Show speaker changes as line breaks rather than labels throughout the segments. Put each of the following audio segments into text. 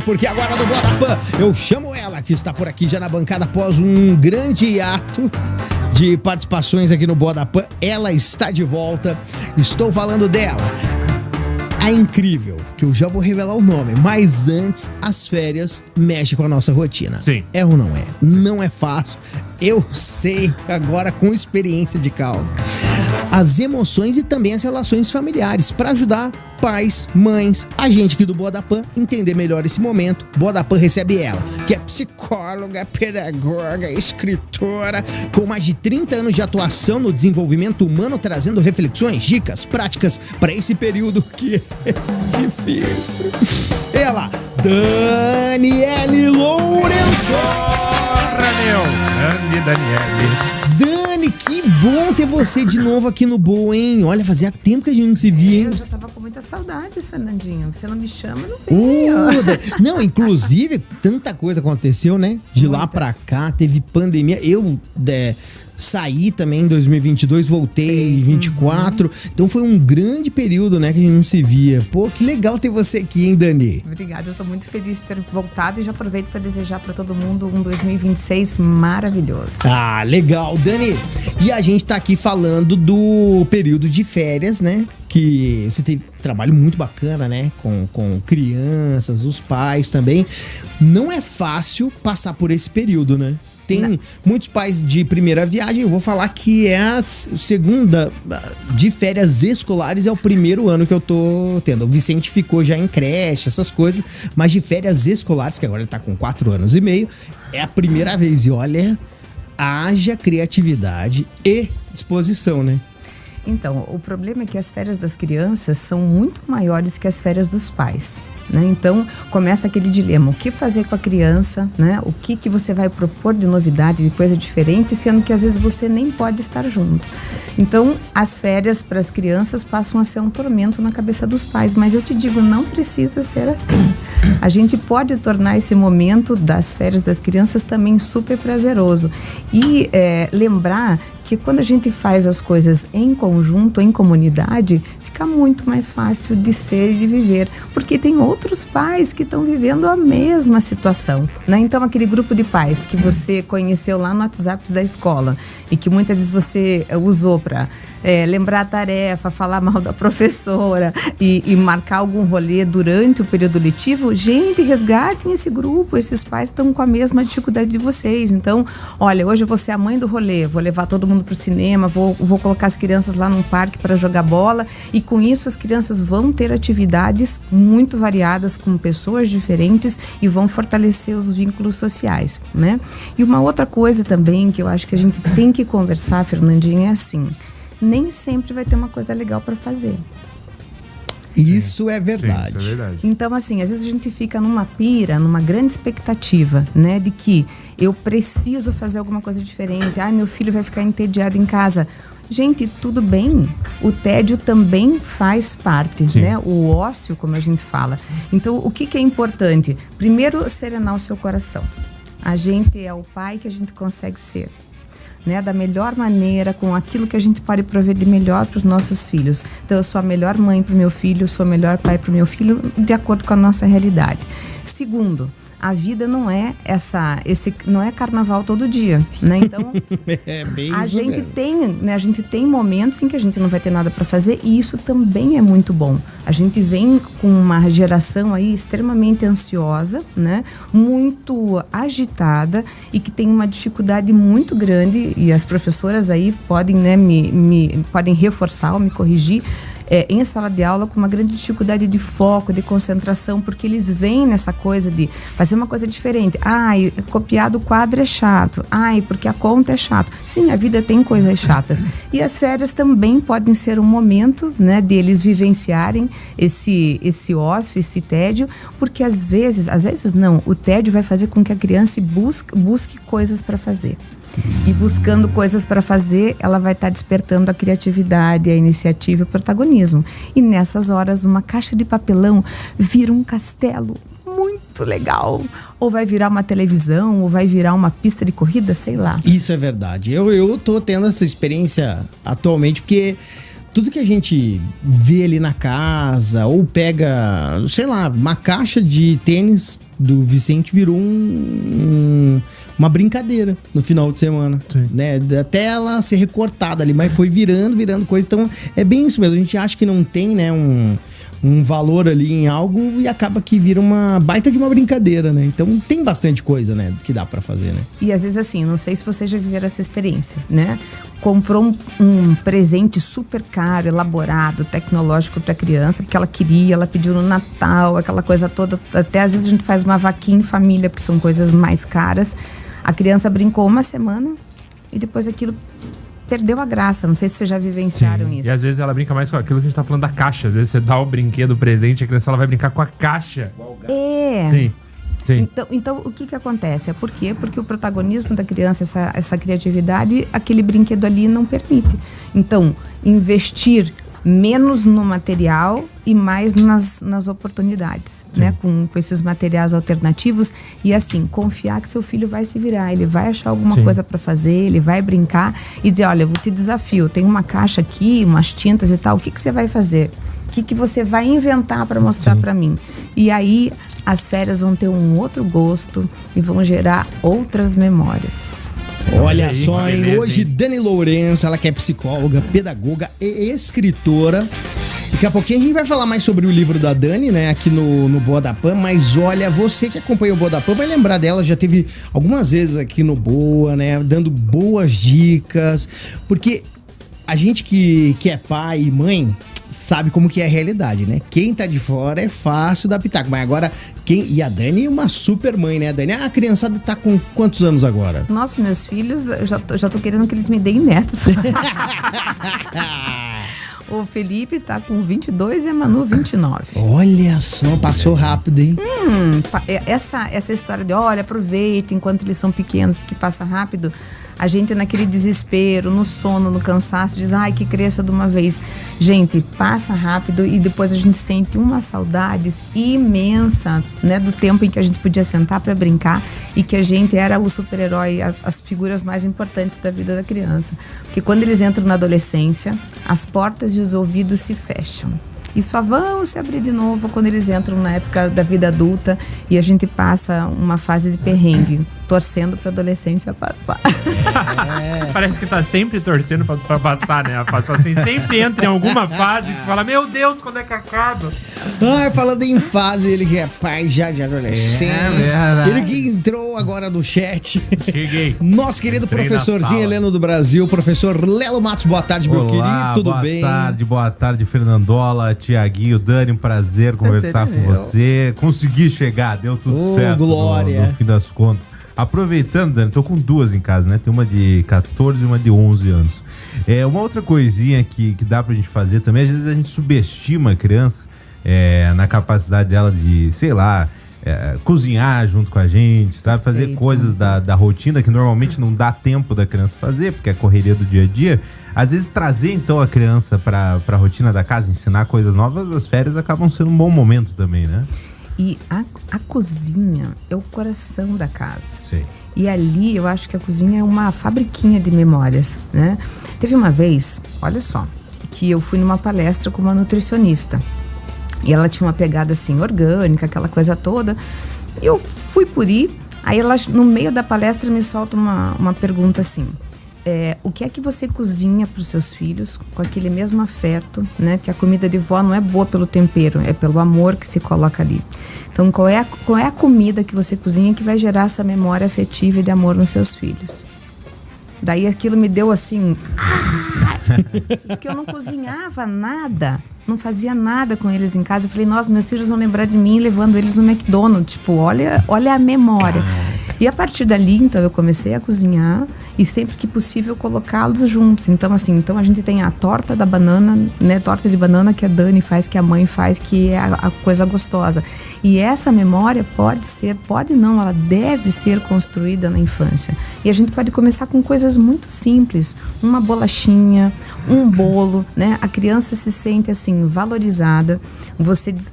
Porque agora no Bodapan eu chamo ela, que está por aqui já na bancada após um grande ato de participações aqui no Bodapan. Ela está de volta, estou falando dela. A incrível, que eu já vou revelar o nome, mas antes as férias mexem com a nossa rotina.
Sim.
É ou não é? Não é fácil. Eu sei agora com experiência de causa. As emoções e também as relações familiares para ajudar pais, mães, a gente aqui do Bodapan entender melhor esse momento. Bodapan recebe ela, que é psicóloga, pedagoga, escritora, com mais de 30 anos de atuação no desenvolvimento humano, trazendo reflexões, dicas, práticas para esse período que é difícil. Ela, Daniele Lourenço.
Grande Daniele.
Dani, que bom ter você de novo aqui no Boa, hein? Olha, fazia tempo que a gente não se via, hein?
Eu já tava com muitas saudades, Fernandinho. Você não me chama, não vem.
Não, inclusive, tanta coisa aconteceu, né? De lá pra cá, teve pandemia. Eu saí também em 2022, voltei em 24. Então foi um grande período, né, que a gente não se via. Pô, que legal ter você aqui, hein, Dani?
Obrigada, eu tô muito feliz de ter voltado e já aproveito para desejar para todo mundo um 2026 maravilhoso.
Ah, legal, Dani. E a gente tá aqui falando do período de férias, né? Que você teve trabalho muito bacana, né? Com crianças, os pais também. Não é fácil passar por esse período, né? Tem muitos pais de primeira viagem, eu vou falar que é a segunda de férias escolares, é o primeiro ano que eu tô tendo. O Vicente ficou já em creche, essas coisas, mas de férias escolares, que agora ele tá com 4 anos e meio, é a primeira vez. E olha, haja criatividade e disposição, né?
Então, o problema é que as férias das crianças são muito maiores que as férias dos pais, né? Então, começa aquele dilema, o que fazer com a criança, né? O que você vai propor de novidade, de coisa diferente, sendo que às vezes você nem pode estar junto. Então, as férias para as crianças passam a ser um tormento na cabeça dos pais, mas eu te digo, não precisa ser assim. A gente pode tornar esse momento das férias das crianças também super prazeroso e lembrar que quando a gente faz as coisas em conjunto, em comunidade, fica muito mais fácil de ser e de viver, porque tem outros pais que estão vivendo a mesma situação, né? Então, aquele grupo de pais que você conheceu lá no WhatsApp da escola e que muitas vezes você usou para lembrar a tarefa, falar mal da professora e marcar algum rolê durante o período letivo, gente, resgatem esse grupo, esses pais estão com a mesma dificuldade de vocês. Então, olha, hoje eu vou ser a mãe do rolê, vou levar todo mundo pro cinema, vou colocar as crianças lá num parque para jogar bola, e com isso as crianças vão ter atividades muito variadas com pessoas diferentes e vão fortalecer os vínculos sociais, né? E uma outra coisa também que eu acho que a gente tem que conversar, Fernandinho, é assim, nem sempre vai ter uma coisa legal para fazer.
Isso é verdade.
Sim, isso é verdade.
Então, assim, às vezes a gente fica numa pira, numa grande expectativa, né? De que eu preciso fazer alguma coisa diferente. Ai, meu filho vai ficar entediado em casa. Gente, tudo bem. O tédio também faz parte,
Sim.
né? O ócio, como a gente fala. Então, o que é importante? Primeiro, serenar o seu coração. A gente é o pai que a gente consegue ser, né, da melhor maneira, com aquilo que a gente pode prover de melhor para os nossos filhos. Então, eu sou a melhor mãe para o meu filho, eu sou o melhor pai para o meu filho, de acordo com a nossa realidade. Segundo, a vida não é não é carnaval todo dia, né? Então,
É bem
a
isso
gente
mesmo.
tem, né, a gente tem momentos em que a gente não vai ter nada para fazer, e isso também é muito bom. A gente vem com uma geração aí extremamente ansiosa, né? Muito agitada e que tem uma dificuldade muito grande, e as professoras aí podem, né, podem reforçar ou me corrigir, em sala de aula com uma grande dificuldade de foco, de concentração, porque eles vêm nessa coisa de fazer uma coisa diferente. Ai, copiar do quadro é chato. Ai, porque a conta é chato. Sim, a vida tem coisas chatas. E as férias também podem ser um momento, né, de eles vivenciarem esse ócio, esse tédio, porque às vezes não, o tédio vai fazer com que a criança busque coisas para fazer. E buscando coisas para fazer, ela vai estar despertando a criatividade, a iniciativa e o protagonismo. E nessas horas, uma caixa de papelão vira um castelo muito legal. Ou vai virar uma televisão, ou vai virar uma pista de corrida, sei lá.
Isso é verdade. Eu tô tendo essa experiência atualmente, porque tudo que a gente vê ali na casa, ou pega, sei lá, uma caixa de tênis, do Vicente virou uma brincadeira no final de semana, né? Até ela ser recortada ali, mas foi virando coisa. Então é bem isso mesmo, a gente acha que não tem, né, um valor ali em algo e acaba que vira uma baita de uma brincadeira, né? Então tem bastante coisa, né, que dá pra fazer, né?
E às vezes assim, não sei se vocês já viveram essa experiência, né? Comprou um presente super caro, elaborado, tecnológico pra criança, porque ela queria, ela pediu no Natal, aquela coisa toda. Até às vezes a gente faz uma vaquinha em família, porque são coisas mais caras. A criança brincou uma semana e depois aquilo perdeu a graça. Não sei se vocês já vivenciaram isso.
E às vezes ela brinca mais com aquilo que a gente tá falando da caixa. Às vezes você dá o brinquedo, o presente, a criança ela vai brincar com a caixa.
É.
Sim.
Então o que acontece? Por quê? Porque o protagonismo da criança, essa criatividade, aquele brinquedo ali não permite. Então, investir menos no material e mais nas oportunidades, né? Com esses materiais alternativos e assim, confiar que seu filho vai se virar, ele vai achar alguma coisa para fazer, ele vai brincar e dizer, olha, eu vou te desafio, tem uma caixa aqui, umas tintas e tal, o que você vai fazer? O que você vai inventar para mostrar para mim? E aí as férias vão ter um outro gosto e vão gerar outras memórias.
Olha só, hein? Hoje Dani Lourenço, ela que é psicóloga, pedagoga e escritora. Daqui a pouquinho a gente vai falar mais sobre o livro da Dani, né? Aqui no Boa da Pan. Mas olha, você que acompanha o Boa da Pan vai lembrar dela. Já teve algumas vezes aqui no Boa, né? Dando boas dicas. Porque a gente que é pai e mãe sabe como que é a realidade, né? Quem tá de fora é fácil dar pitaco, mas agora e a Dani é uma super mãe, né? A Dani, a criançada tá com quantos anos agora?
Nossa, meus filhos, já tô querendo que eles me deem netos. O Felipe tá com 22 e a Manu 29.
Olha só, passou rápido, hein?
Essa história de, olha, aproveita enquanto eles são pequenos, porque passa rápido. A gente naquele desespero, no sono, no cansaço, diz, ai, que cresça de uma vez. Gente, passa rápido e depois a gente sente uma saudade imensa, né, do tempo em que a gente podia sentar para brincar e que a gente era o super-herói, as figuras mais importantes da vida da criança. Porque quando eles entram na adolescência, as portas e os ouvidos se fecham. E só vão se abrir de novo quando eles entram na época da vida adulta e a gente passa uma fase de perrengue, torcendo pra adolescência passar.
Parece que tá sempre torcendo pra passar, né? A fase assim, sempre entra em alguma fase que você fala, meu Deus, quando é que acaba?
Falando em fase, ele que é pai já de adolescente. Ele que entrou agora no chat.
Cheguei.
Nosso querido professorzinho Heleno do Brasil, professor Lelo Matos, boa tarde, meu querido, tudo bem?
Boa tarde, Fernandola, Tiaguinho, Dani, um prazer conversar com você. Consegui chegar, deu tudo certo.
Glória.
No fim das contas. Aproveitando, Dani, tô com duas em casa, né? Tem uma de 14 e uma de 11 anos. Uma outra coisinha que dá pra gente fazer também, às vezes a gente subestima a criança na capacidade dela de, sei lá, cozinhar junto com a gente, sabe? Fazer coisas da rotina que normalmente não dá tempo da criança fazer, porque é a correria do dia a dia. Às vezes trazer então a criança pra rotina da casa, ensinar coisas novas, as férias acabam sendo um bom momento também, né?
E a cozinha é o coração da casa.
Sim.
E ali eu acho que a cozinha é uma fabriquinha de memórias, né? Teve uma vez, olha só, que eu fui numa palestra com uma nutricionista. E ela tinha uma pegada assim, orgânica, aquela coisa toda. E eu fui por ir, aí ela no meio da palestra me solta uma pergunta assim. O que é que você cozinha para os seus filhos com aquele mesmo afeto, né? Que a comida de vó não é boa pelo tempero, é pelo amor que se coloca ali. Então, qual é a comida que você cozinha que vai gerar essa memória afetiva e de amor nos seus filhos? Daí aquilo me deu assim... porque eu não cozinhava nada, não fazia nada com eles em casa. Eu falei, nossa, meus filhos vão lembrar de mim levando eles no McDonald's. Tipo, olha a memória. E a partir dali, então, eu comecei a cozinhar e sempre que possível colocá-los juntos. Então, assim, a gente tem a torta da banana, né? Torta de banana que a Dani faz, que a mãe faz, que é a coisa gostosa. E essa memória pode não, ela deve ser construída na infância. E a gente pode começar com coisas muito simples. Uma bolachinha, um bolo, né? A criança se sente, assim, valorizada.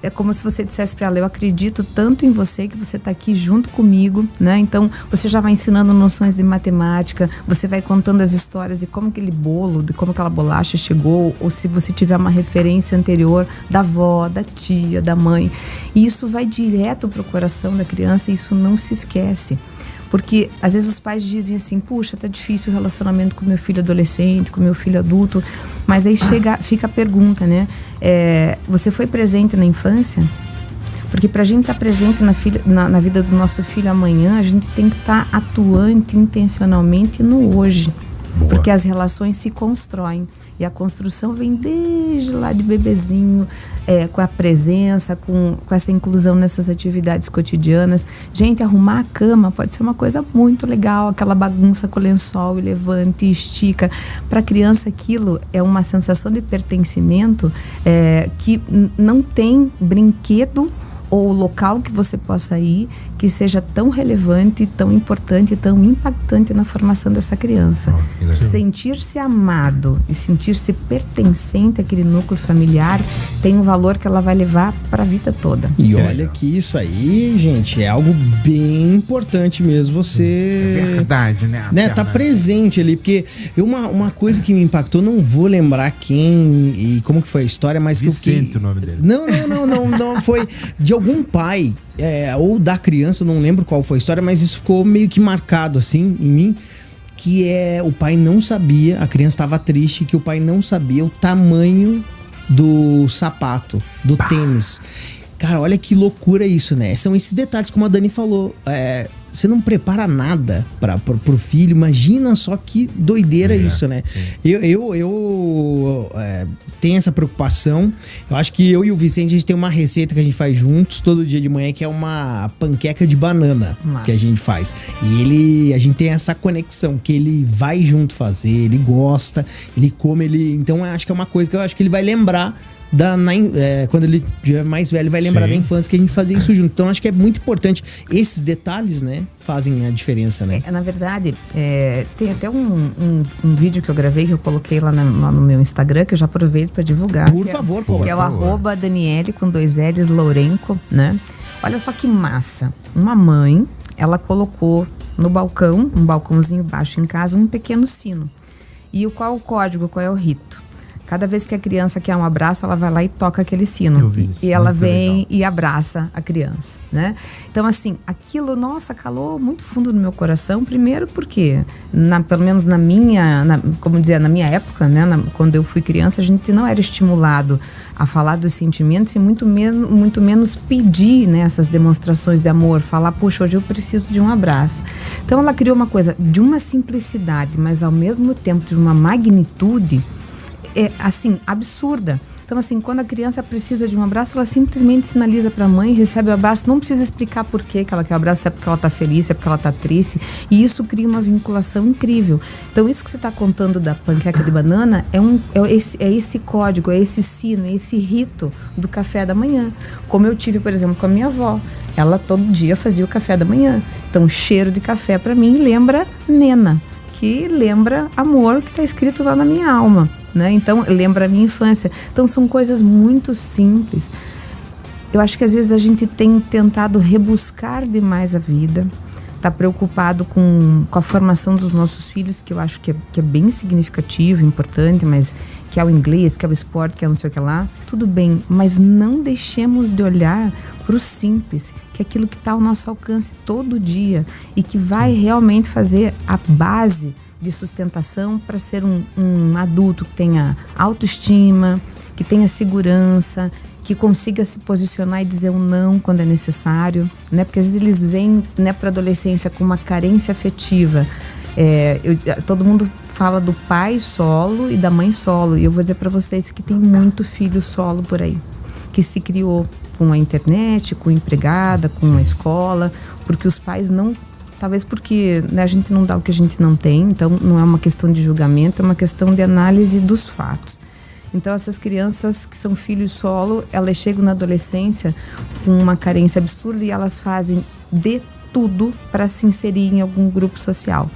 É como se você dissesse para ela, eu acredito tanto em você que você está aqui junto comigo, né? Então, você já vai ensinando noções de matemática, você vai contando as histórias de como aquele bolo, de como aquela bolacha chegou, ou se você tiver uma referência anterior da avó, da tia, da mãe. E isso vai direto pro coração da criança e isso não se esquece. Porque às vezes os pais dizem assim, puxa, tá difícil o relacionamento com meu filho adolescente, com meu filho adulto. Mas aí fica a pergunta, né? Você foi presente na infância? Porque pra gente estar presente na vida do nosso filho amanhã, a gente tem que estar atuante intencionalmente no hoje.
Boa.
Porque as relações se constroem. E a construção vem desde lá de bebezinho, com a presença, com essa inclusão nessas atividades cotidianas. Gente, arrumar a cama pode ser uma coisa muito legal, aquela bagunça com o lençol e levante, estica. Para a criança aquilo é uma sensação de pertencimento que não tem brinquedo ou local que você possa ir que seja tão relevante, tão importante, tão impactante na formação dessa criança. Sentir-se amado e sentir-se pertencente àquele núcleo familiar tem um valor que ela vai levar para a vida toda.
E olha que isso aí, gente, é algo bem importante mesmo, você...
É verdade, né?
Tá presente ali, porque uma coisa que me impactou, não vou lembrar quem e como que foi a história, mas
Vicente, o nome dele.
Não, foi de algum pai, ou da criança, eu não lembro qual foi a história, mas isso ficou meio que marcado assim em mim, que o pai não sabia, a criança estava triste, que o pai não sabia o tamanho do sapato, do tênis. Cara, olha que loucura isso, né? São esses detalhes, como a Dani falou, você não prepara nada pro filho, imagina só que doideira isso, né? Eu tenho essa preocupação. Eu acho que eu e o Vicente, a gente tem uma receita que a gente faz juntos todo dia de manhã, que é uma panqueca de banana que a gente faz. E a gente tem essa conexão, que ele vai junto fazer, ele gosta, ele come, então eu acho que é uma coisa que eu acho que ele vai lembrar quando ele já é mais velho, vai lembrar da infância que a gente fazia isso junto. Então acho que é muito importante. Esses detalhes, né, fazem a diferença, né?
Na verdade, tem até um vídeo que eu gravei, que eu coloquei lá no meu Instagram, que eu já aproveito para divulgar.
Por favor,
que é o @Daniele com 2 L's Lourenco, né? Olha só que massa. Uma mãe, ela colocou no balcão, um balcãozinho baixo em casa, um pequeno sino. E qual é o código, qual é o rito? Cada vez que a criança quer um abraço, ela vai lá e toca aquele sino.
Eu vi isso,
e ela vem
legal.
E abraça a criança, né? Então, assim, aquilo, nossa, calou muito fundo no meu coração. Primeiro porque, pelo menos na minha época, né? Quando eu fui criança, a gente não era estimulado a falar dos sentimentos e muito menos pedir, né, essas demonstrações de amor. Falar, puxa, hoje eu preciso de um abraço. Então, ela criou uma coisa de uma simplicidade, mas ao mesmo tempo de uma magnitude assim, absurda. Então, assim, quando a criança precisa de um abraço, ela simplesmente sinaliza para a mãe, recebe o abraço, não precisa explicar por que ela quer o abraço, se é porque ela está feliz, se é porque ela está triste, e isso cria uma vinculação incrível. Então, isso que você está contando da panqueca de banana é esse código, é esse sino, é esse rito do café da manhã. Como eu tive, por exemplo, com a minha avó. Ela todo dia fazia o café da manhã. Então, o cheiro de café para mim lembra Nena, que lembra amor, que está escrito lá na minha alma, né? Então, lembra a minha infância. Então, são coisas muito simples. Eu acho que às vezes a gente tem tentado rebuscar demais a vida, tá preocupado com a formação dos nossos filhos, que eu acho que é bem significativo, importante, mas que é o inglês, que é o esporte, que é não sei o que lá, tudo bem, mas não deixemos de olhar para o simples, que é aquilo que está ao nosso alcance todo dia e que vai realmente fazer a base de sustentação para ser um adulto que tenha autoestima, que tenha segurança, que consiga se posicionar e dizer um não quando é necessário, né? Porque às vezes eles vêm, né, para a adolescência com uma carência afetiva. Todo mundo fala do pai solo e da mãe solo, e eu vou dizer para vocês que tem muito filho solo por aí, que se criou com a internet, com empregada, com a escola, porque os pais não... Talvez porque, né, a gente não dá o que a gente não tem, então não é uma questão de julgamento, é uma questão de análise dos fatos. Então essas crianças que são filhos solo, elas chegam na adolescência com uma carência absurda e elas fazem de tudo para se inserir em algum grupo social.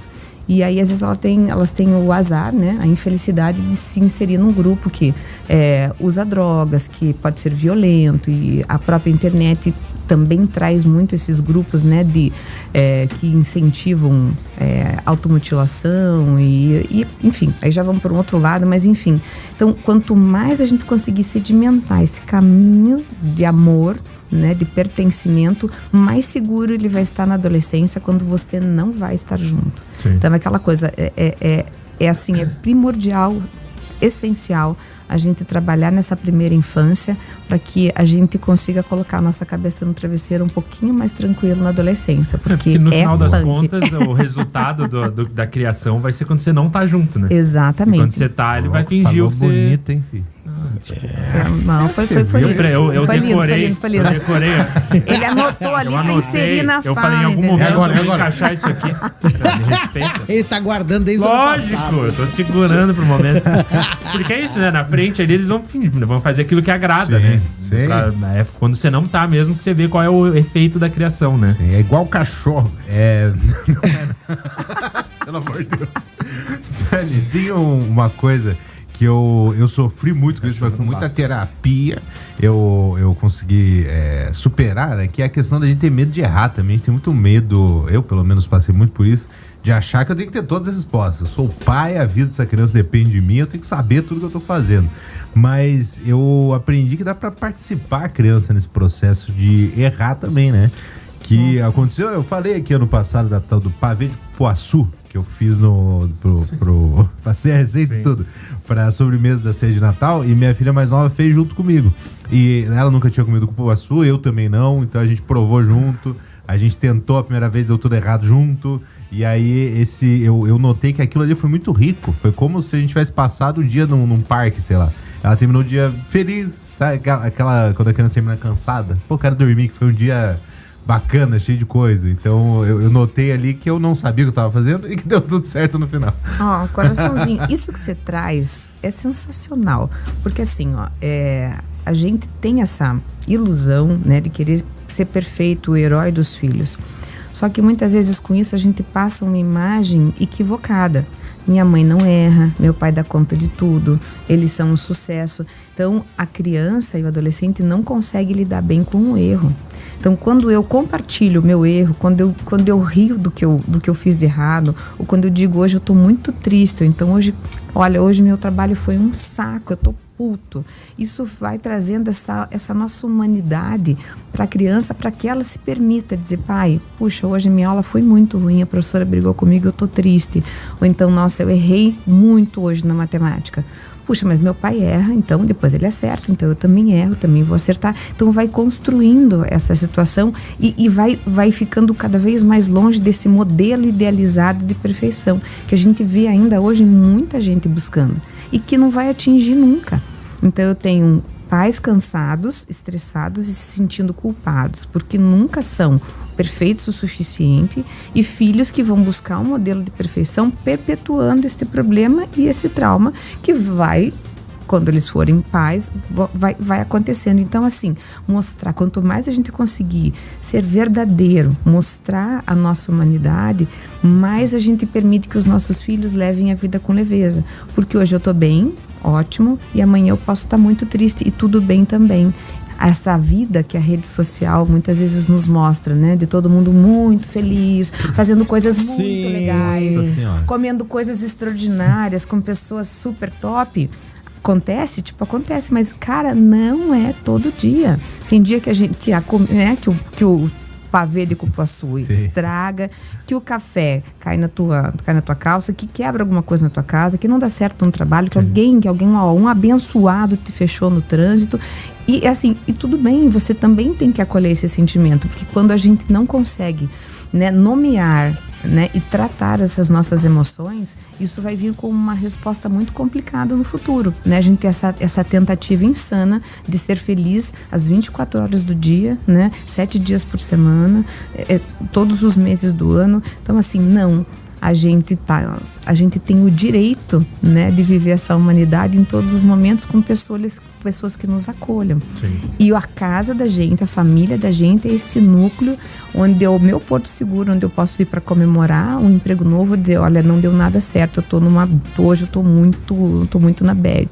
E aí, às vezes, elas têm o azar, né? A infelicidade de se inserir num grupo que usa drogas, que pode ser violento, e a própria internet também traz muito esses grupos, né, que incentivam automutilação e enfim, aí já vamos para um outro lado, mas enfim. Então, quanto mais a gente conseguir sedimentar esse caminho de amor, né, de pertencimento, mais seguro ele vai estar na adolescência quando você não vai estar junto. Sim. Então, aquela coisa assim, é primordial, essencial a gente trabalhar nessa primeira infância para que a gente consiga colocar a nossa cabeça no travesseiro um pouquinho mais tranquilo na adolescência, porque
no final das contas o resultado da criação vai ser quando você não tá junto, né?
Exatamente.
E quando você tá, ele vai fingir o que você...
bonito, hein, filho?
Não, foi lindo.
Eu decorei. Eu decorei.
Ele anotou ali pra inserir na fala.
Eu falei em algum momento, eu vou encaixar isso aqui. Me respeita.
Ele tá guardando desde o ano passado.
Lógico, eu tô segurando pro momento. Porque é isso, né? Na frente ali eles vão fazer aquilo que agrada,
sim,
né?
Sim.
É quando você não tá mesmo que você vê qual é o efeito da criação, né?
É igual cachorro. Pelo amor de Deus. Dani, tem uma coisa que eu sofri muito com isso, mas com muita terapia eu consegui superar, né? Que é a questão da gente ter medo de errar também. A gente tem muito medo, eu pelo menos passei muito por isso, de achar que eu tenho que ter todas as respostas. Eu sou o pai, a vida dessa criança depende de mim, eu tenho que saber tudo que eu tô fazendo. Mas eu aprendi que dá pra participar a criança nesse processo de errar também, né? Que aconteceu, eu falei aqui ano passado da tal do pavê de cupuaçu, que eu fiz passei a receita e tudo, pra sobremesa da ceia de Natal, e minha filha mais nova fez junto comigo. E ela nunca tinha comido cupuaçu, eu também não, então a gente provou junto, a gente tentou a primeira vez, deu tudo errado junto, e aí eu notei que aquilo ali foi muito rico, foi como se a gente tivesse passado o dia num parque, sei lá. Ela terminou o dia feliz, sabe, aquela quando a criança termina cansada, pô, quero dormir, que foi um dia bacana, cheio de coisa. Então eu notei ali que eu não sabia o que eu tava fazendo e que deu tudo certo no final.
Coraçãozinho, isso que você traz é sensacional, porque assim, a gente tem essa ilusão, né, de querer ser perfeito, o herói dos filhos. Só que muitas vezes com isso a gente passa uma imagem equivocada. Minha mãe não erra, meu pai dá conta de tudo, eles são um sucesso. Então a criança e o adolescente não consegue lidar bem com o erro. Então, quando eu compartilho o meu erro, quando eu rio do que eu fiz de errado, ou quando eu digo, hoje eu tô muito triste, ou então hoje meu trabalho foi um saco, eu tô puto. Isso vai trazendo essa nossa humanidade para a criança, para que ela se permita dizer, pai, puxa, hoje minha aula foi muito ruim, a professora brigou comigo, eu tô triste. Ou então, nossa, eu errei muito hoje na matemática. Puxa, mas meu pai erra, então depois ele acerta, então eu também erro, também vou acertar. Então vai construindo essa situação e vai ficando cada vez mais longe desse modelo idealizado de perfeição, que a gente vê ainda hoje muita gente buscando e que não vai atingir nunca. Então eu tenho pais cansados, estressados e se sentindo culpados, porque nunca são perfeitos o suficiente, e filhos que vão buscar um modelo de perfeição, perpetuando esse problema e esse trauma que vai, quando eles forem pais, vai acontecendo. Então, assim, mostrar, quanto mais a gente conseguir ser verdadeiro, mostrar a nossa humanidade, mais a gente permite que os nossos filhos levem a vida com leveza. Porque hoje eu tô bem, ótimo, e amanhã eu posso estar muito triste e tudo bem também. Essa vida que a rede social muitas vezes nos mostra, né? De todo mundo muito feliz, fazendo coisas muito legais, comendo coisas extraordinárias, com pessoas super top. Acontece, mas, cara, não é todo dia. Tem dia que a gente que o pavê de cupuaçu estraga, que o café cai na tua calça, que quebra alguma coisa na tua casa, que não dá certo no trabalho, que alguém, um abençoado te fechou no trânsito. E assim, e tudo bem, você também tem que acolher esse sentimento, porque quando a gente não consegue, né, nomear, né, e tratar essas nossas emoções, isso vai vir com uma resposta muito complicada no futuro, né? A gente tem essa tentativa insana de ser feliz às 24 horas do dia, né? 7 dias por semana, todos os meses do ano. Então, assim, não. A gente tem o direito, né, de viver essa humanidade em todos os momentos com pessoas que nos acolham. Sim. E a casa da gente, a família da gente é esse núcleo onde é o meu porto seguro, onde eu posso ir para comemorar um emprego novo e dizer, olha, não deu nada certo, hoje eu tô muito na bad.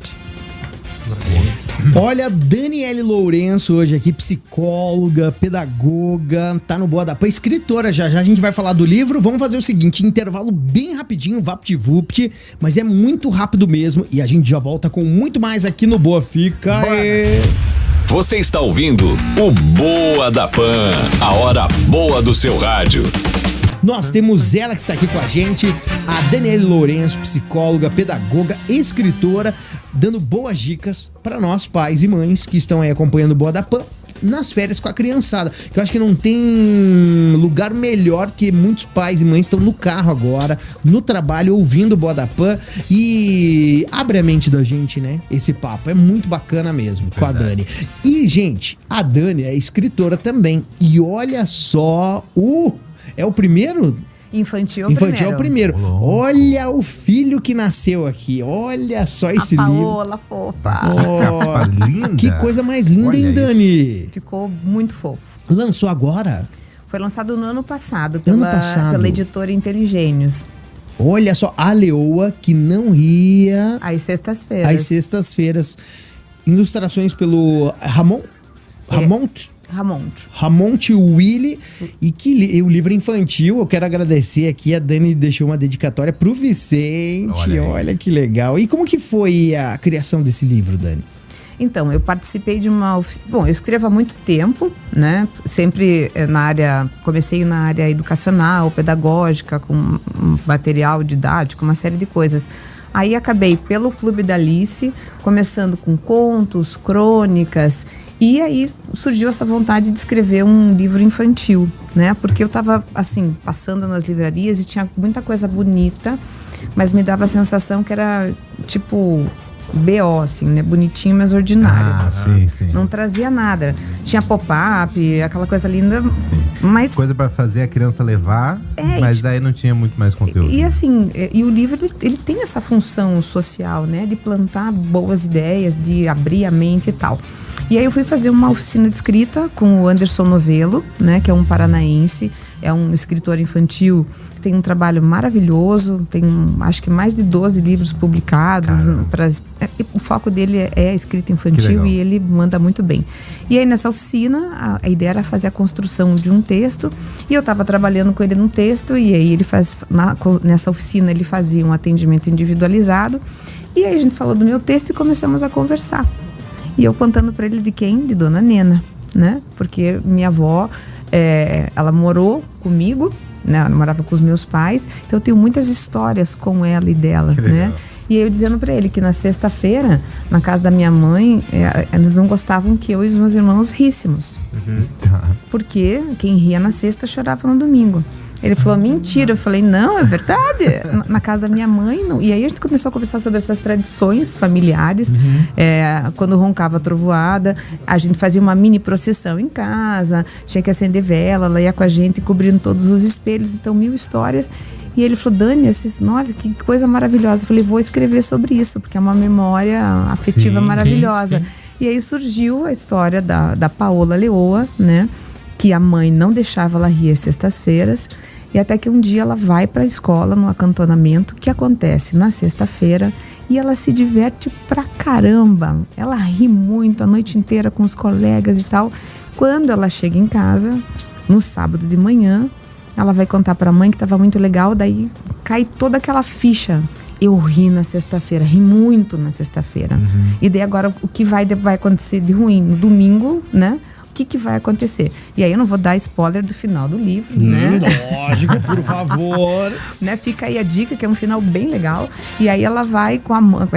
Olha, Daniele Lourenço hoje aqui, psicóloga, pedagoga, tá no Boa da Pan, escritora. Já a gente vai falar do livro. Vamos fazer o seguinte, intervalo bem rapidinho, vapt-vupt, mas é muito rápido mesmo e a gente já volta com muito mais aqui no Boa. Fica aí.
Você está ouvindo o Boa da Pan, a hora boa do seu rádio.
Nós temos ela que está aqui com a gente, a Daniele Lourenço, psicóloga, pedagoga, escritora, dando boas dicas para nós, pais e mães que estão aí acompanhando o Boa da Pan nas férias com a criançada. Que eu acho que não tem lugar melhor que muitos pais e mães estão no carro agora, no trabalho, ouvindo o Boa da Pan e abre a mente da gente, né? Esse papo é muito bacana mesmo. Verdade. Com a Dani. E, gente, a Dani é escritora também. E olha só é o primeiro?
Infantil
é o primeiro. Olha o filho que nasceu aqui. Olha só esse livro.
Paola, fofa.
Que linda.
Que coisa mais linda, hein, Dani?
Ficou muito fofo.
Lançou agora?
Foi lançado no ano passado pela editora Inteligênios.
Olha só, a leoa que não ria...
Às sextas-feiras. Ilustrações pelo Ramont Willi, e que o livro infantil, eu quero agradecer aqui, a Dani deixou uma dedicatória pro Vicente, olha que legal. E como que foi a criação desse livro, Dani? Então, eu participei de uma... Bom, eu escrevo há muito tempo, né? Sempre comecei na área educacional, pedagógica, com material didático, uma série de coisas. Aí acabei pelo Clube da Alice, começando com contos, crônicas. E aí surgiu essa vontade de escrever um livro infantil, né? Porque eu tava, assim, passando nas livrarias e tinha muita coisa bonita, mas me dava a sensação que era, tipo, BO, assim, né? Bonitinho, mas ordinário.
Sim.
Não trazia nada. Tinha pop-up, aquela coisa linda, mas...
Coisa pra fazer a criança levar, mas daí não tinha muito mais conteúdo.
E assim, o livro, ele tem essa função social, né? De plantar boas ideias, de abrir a mente e tal. E aí eu fui fazer uma oficina de escrita com o Anderson Novello, né, que é um paranaense, é um escritor infantil que tem um trabalho maravilhoso, tem acho que mais de 12 livros publicados. O foco dele é a escrita infantil e ele manda muito bem. E aí nessa oficina, a ideia era fazer a construção de um texto e eu estava trabalhando com ele num texto e aí ele nessa oficina ele fazia um atendimento individualizado e aí a gente falou do meu texto e começamos a conversar. E eu contando para ele de quem? De Dona Nena, né? Porque minha avó, ela morou comigo, né? Ela morava com os meus pais, então eu tenho muitas histórias com ela e dela, né? E aí eu dizendo para ele que na sexta-feira, na casa da minha mãe, eles não gostavam que eu e os meus irmãos ríssemos. Porque quem ria na sexta chorava no domingo. Ele falou, mentira. Eu falei, não, é verdade. Na casa da minha mãe, não. E aí a gente começou a conversar sobre essas tradições familiares. Quando roncava a trovoada, a gente fazia uma mini procissão em casa, tinha que acender vela, ela ia com a gente cobrindo todos os espelhos, então 1000 histórias. E ele falou, Dani, olha, que coisa maravilhosa. Eu falei, vou escrever sobre isso, porque é uma memória afetiva maravilhosa. Sim. E aí surgiu a história da Paola Leoa, né? Que a mãe não deixava ela rir às sextas-feiras, e até que um dia ela vai para a escola no acantonamento, que acontece na sexta-feira, e ela se diverte pra caramba. Ela ri muito a noite inteira com os colegas e tal. Quando ela chega em casa, no sábado de manhã, ela vai contar para a mãe que estava muito legal, daí cai toda aquela ficha. Eu ri na sexta-feira, ri muito na sexta-feira. E daí agora o que vai acontecer de ruim no domingo, né? O que vai acontecer? E aí eu não vou dar spoiler do final do livro, né?
Lógico, por favor.
Né? Fica aí a dica, que é um final bem legal. E aí ela vai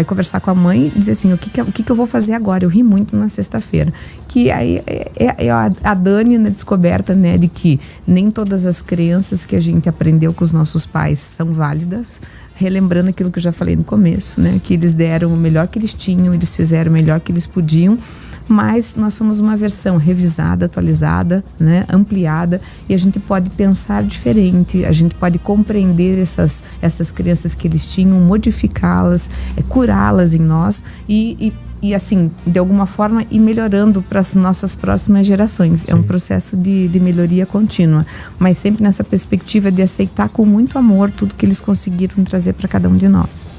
conversar com a mãe e dizer assim, o que eu vou fazer agora? Eu ri muito na sexta-feira. Que aí é a Dani na descoberta, né? De que nem todas as crenças que a gente aprendeu com os nossos pais são válidas. Relembrando aquilo que eu já falei no começo, né? Que eles deram o melhor que eles tinham, eles fizeram o melhor que eles podiam. Mas nós somos uma versão revisada, atualizada, né, ampliada, e a gente pode pensar diferente, a gente pode compreender essas crianças que eles tinham, modificá-las, curá-las em nós e assim, de alguma forma, ir melhorando para as nossas próximas gerações. Sim. É um processo de melhoria contínua, mas sempre nessa perspectiva de aceitar com muito amor tudo que eles conseguiram trazer para cada um de nós.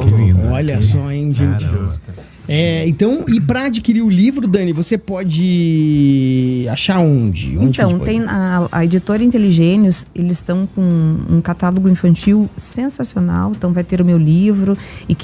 Que lindo.
Olha só, hein, gente. Então, e para adquirir o livro, Dani, você pode achar onde?
Então, tem a editora Inteligênios, eles estão com um catálogo infantil sensacional, então vai ter o meu livro, e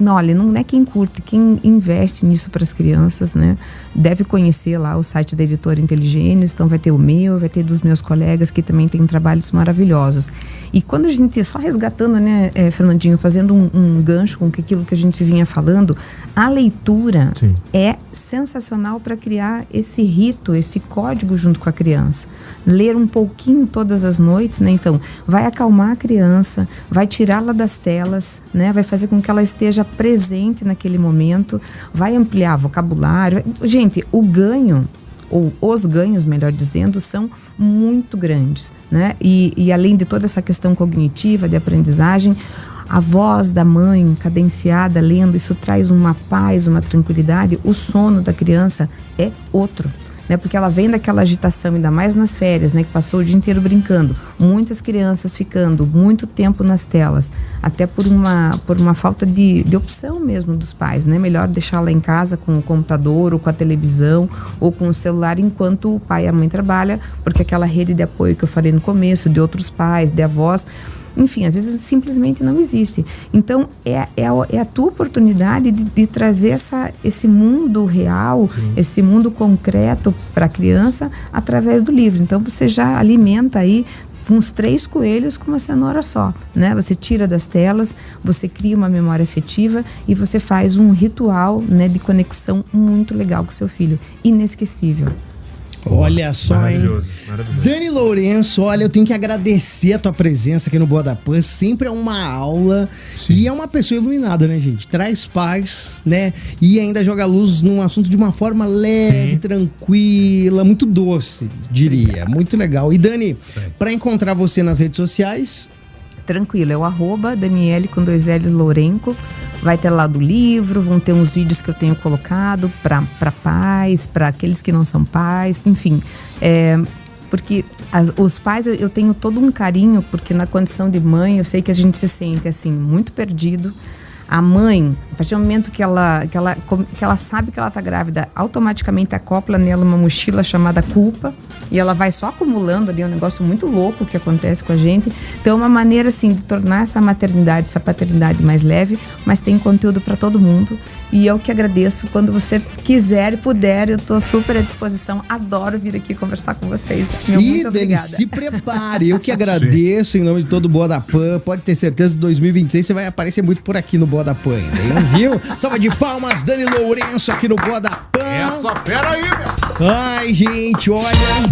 olha, não é quem curte, quem investe nisso para as crianças, né, deve conhecer lá o site da editora Inteligênios, então vai ter o meu, vai ter dos meus colegas que também tem trabalhos maravilhosos. E quando a gente, só resgatando, né, Fernandinho, fazendo um gancho com aquilo que a gente vinha falando, a leitura é sensacional para criar esse rito, esse código junto com a criança. Ler um pouquinho todas as noites, né? Então, vai acalmar a criança, vai tirá-la das telas, né? Vai fazer com que ela esteja presente naquele momento, vai ampliar vocabulário. Gente, o ganho, ou os ganhos, melhor dizendo, são muito grandes, né? E além de toda essa questão cognitiva, de aprendizagem, a voz da mãe cadenciada, lendo, isso traz uma paz, uma tranquilidade. O sono da criança é outro, né? Porque ela vem daquela agitação, ainda mais nas férias, né? Que passou o dia inteiro brincando. Muitas crianças ficando muito tempo nas telas, até por uma falta de opção mesmo dos pais, né? Melhor deixá-la em casa com o computador ou com a televisão ou com o celular enquanto o pai e a mãe trabalham, porque aquela rede de apoio que eu falei no começo, de outros pais, de avós, enfim, às vezes simplesmente não existe. Então, é a tua oportunidade de trazer esse mundo real, esse mundo concreto para a criança através do livro. Então, você já alimenta aí uns 3 coelhos com uma cenoura só, né? Você tira das telas, você cria uma memória afetiva e você faz um ritual, né, de conexão muito legal com seu filho. Inesquecível.
Olha só, hein? Maravilhoso. Dani Lourenço, olha, eu tenho que agradecer a tua presença aqui no Boa da Pan. Sempre é uma aula. Sim. E é uma pessoa iluminada, né, gente? Traz paz, né? E ainda joga luz num assunto de uma forma leve, tranquila, muito doce, diria. Muito legal. E Dani, para encontrar você nas redes sociais...
Tranquilo, é o @Daniele com 2 L's Lourenco. Vai ter lá do livro, vão ter uns vídeos que eu tenho colocado para pais, para aqueles que não são pais, enfim. Porque os pais, eu tenho todo um carinho, porque na condição de mãe, eu sei que a gente se sente assim, muito perdido. A mãe, a partir do momento que ela sabe que ela está grávida, automaticamente acopla nela uma mochila chamada culpa, e ela vai só acumulando ali, um negócio muito louco que acontece com a gente. Então, é uma maneira, assim, de tornar essa maternidade, essa paternidade mais leve, mas tem conteúdo para todo mundo. E eu que agradeço. Quando você quiser e puder, eu tô super à disposição. Adoro vir aqui conversar com vocês. Muito obrigada.
Dani, se prepare. Eu que agradeço em nome de todo o Boa da Pan. Pode ter certeza que em 2026 você vai aparecer muito por aqui no Boa da Pan, hein? Viu? Salva de palmas, Dani Lourenço aqui no Boa da Pan.
Essa fera aí, meu.
Ai, gente, olha...